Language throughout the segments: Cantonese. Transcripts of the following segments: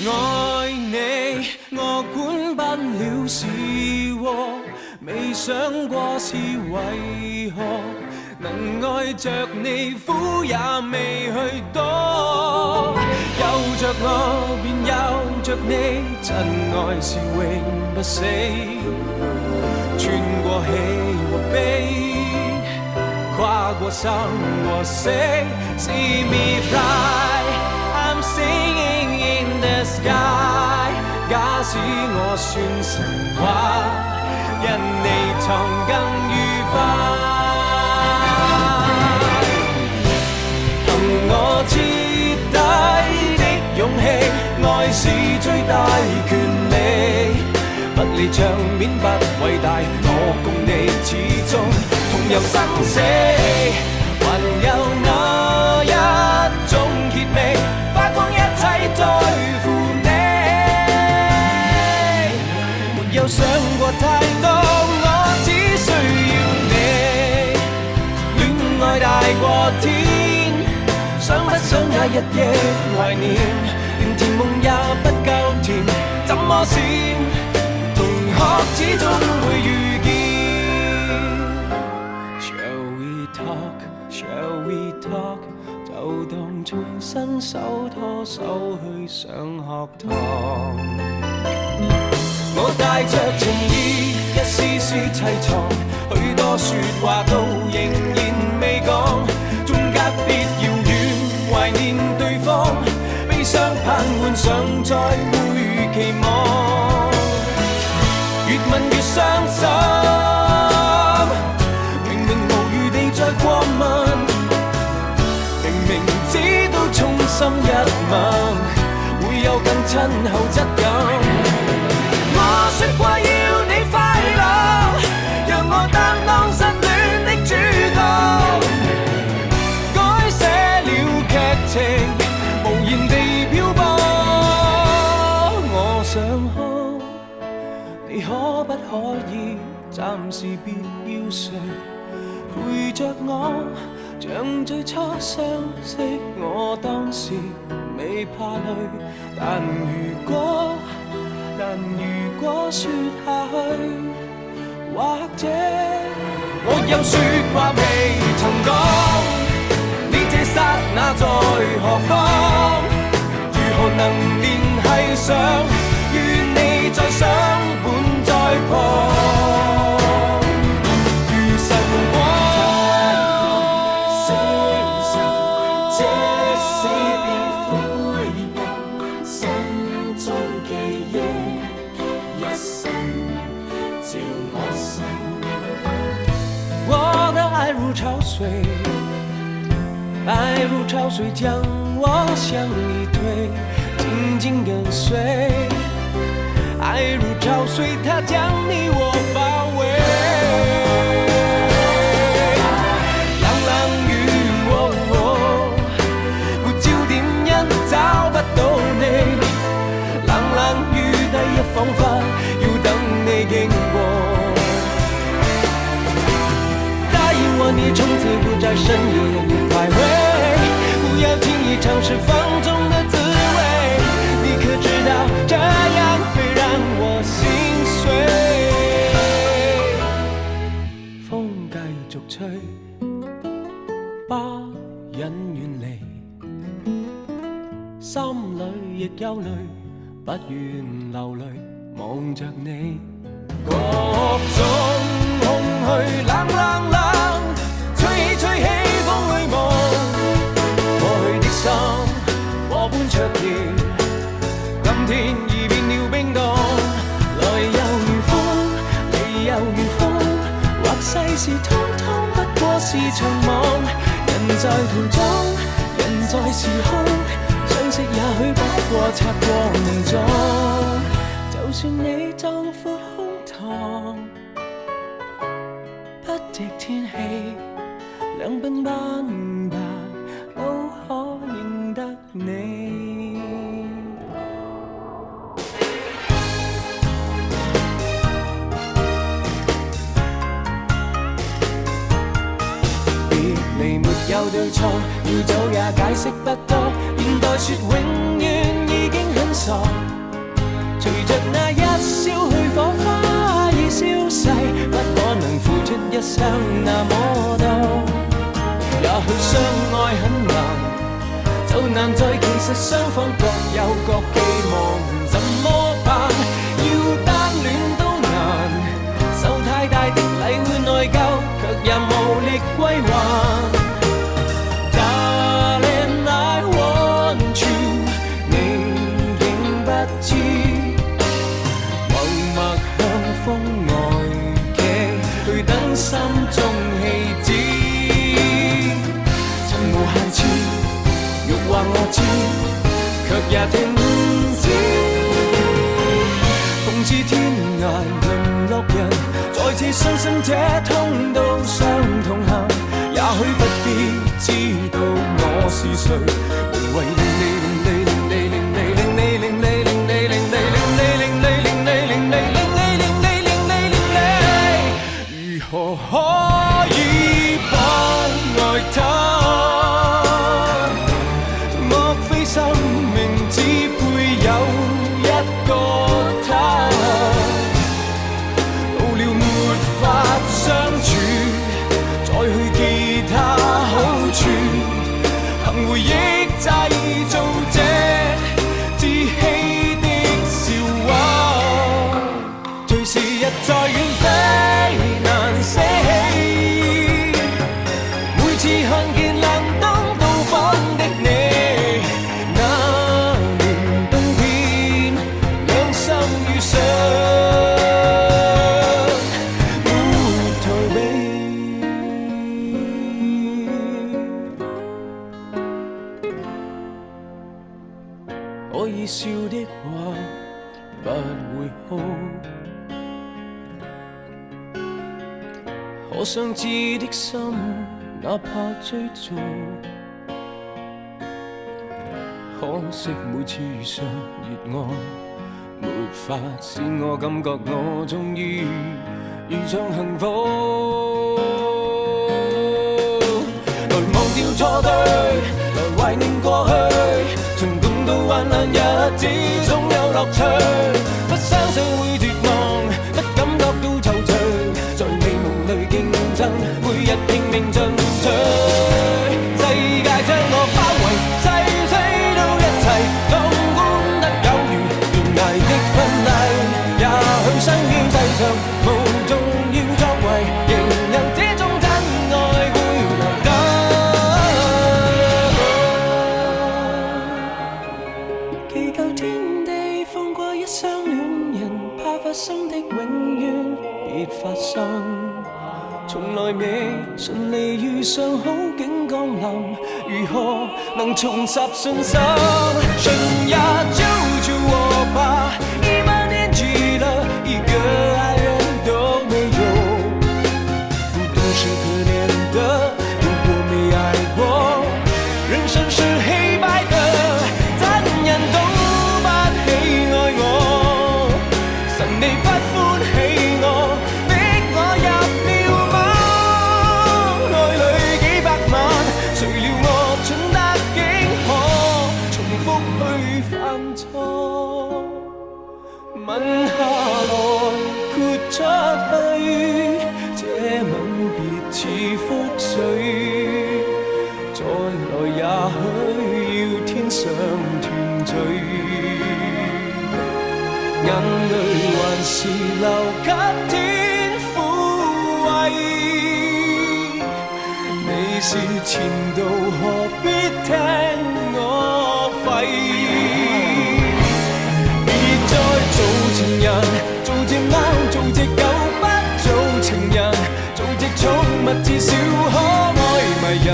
愛你，我管不了是禍，未想過是為何能愛着你，苦也未去多。有着我便有着你，真愛是永不死，穿過喜和悲，跨過生和死。See me fly, I'm singing in the sky。假使我算神話，因你藏更愉快。憑我徹底的勇氣，愛是最大權利。不理場面不偉大，我共你始終同遊生死。還有那一種熱味，花光一切在乎你。沒有想過太多，我只需要你。戀愛大過天，想不想那日夜懷念，連甜夢也不夠甜，怎麼閃？同學始終會遇見。Shall we talk? Shall we talk? 就當重新手拖手去上學堂。我帶着情意，一絲絲悽藏，許多說話都仍然未講，縱隔別遙遠，懷念對方，悲傷盼換上再會期望，越問越傷心，明明無餘地再過問，明明知道衷心一吻會有更親厚質感。我說過要你快樂，讓我擔當失戀的主角，改寫了劇情，無言地漂泊。我想哭，你可不可以暫時別要睡，陪着我，像最初相識，我當時未怕累，但如果說下去，或者我有說話未曾講，你這剎那在何方？如何能聯繫上？與你再相伴在旁，如晨光。爱如潮水将我向你推，紧紧跟随。爱如潮水，它将你我包围。冷冷雨，沒焦點因找不到你。冷冷雨第一彷彿要等你經過。我你從此不在深夜徘徊，不要輕易嘗試放縱的滋味，你可知道這樣會讓我心碎。風繼續吹，不忍遠離，心裏亦憂慮，不願流淚，望着你。各種空虛冷冷冷，吹起吹起風裏夢，過去的心火般灼熱，今天已變了冰凍。來又如風，離又如風，或世事通通不過是場夢。人在途中，人在時空，相識也許不過擦過夢中。就算你壯闊胸膛，不敵天氣，兩鬢斑白都可認得你。別離沒有對錯，要走也解釋不多，現代說永遠已經很索，隨着那一消去火花已消逝，不可能付出一生那麼多。也許相愛很難，就難在其實雙方各有各寄望，怎麼辦？要單戀都難，受太大的禮會內疚，卻也無力歸還。Darling, I want you， 你竟不知，默默向風外寄，去等心中氣子。曾無限次，欲話我知，卻也停止。諷刺天涯淪落人，再次相信這通道上同行。也許不必知道我是誰，無謂令你令你令你令你令你令你令你令你令你令你令你令你令你令你令你，如何可以不愛他？莫非生命只配有一個他？老了沒法相處，再去記他好處，憑回憶製造這自欺的笑話。隨時日在遠飛難捨棄，每次看見亮燈到訪的你，那年冬天兩心遇上，沒逃避。可以笑的話不會哭，可想知的心哪怕追逐。可惜每次遇上熱愛，沒法使我感覺我終於遇上幸福。來忘掉錯對，來懷念過去，從共度患難日子總有樂趣。不相信會絕望，不感覺到愁緒，在美夢裏競爭，每日拼命進取。世界將我包圍，細水都一齊，壯觀得有如懸崖的婚禮。也許生於世上，無重要作為，仍有這種真愛會來得。祈求天地放過一雙戀人，怕發生的永遠別發生。從來未順利遇上好景降臨，如何能重拾信心？春呀救救我吧，100年去了，一個愛人都沒有。不都是可憐的，如果沒愛過，人生是黑白的，怎人都不喜愛我，神你不歡喜我，逼我入了網，愛侶幾百萬，誰料我蠢得竟可重複去犯錯，吻下來豁出去，這吻別似覆水，再來也許要天上團聚，眼淚還是留給天撫慰。你是前度，何必聽我吠？別再做情人，做隻貓，做隻狗，不做情人，做隻寵物至少可愛迷人。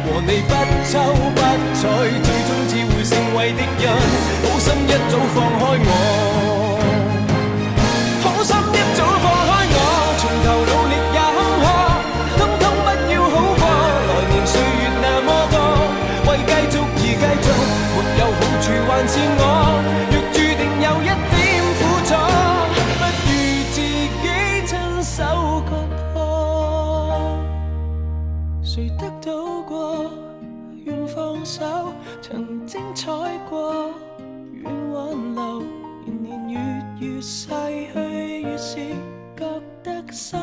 和你不瞅不睬，最終只會成為敵人。好心一早放開我，好心一早放開我，從頭努力也坎坷，通通不要好過。來年歲月那麼多，為繼續而繼續，沒有好處還是我。若注定有一點苦楚，不如自己親手割破。誰得到過，願放手，曾精彩過，願還越逝去越是覺得心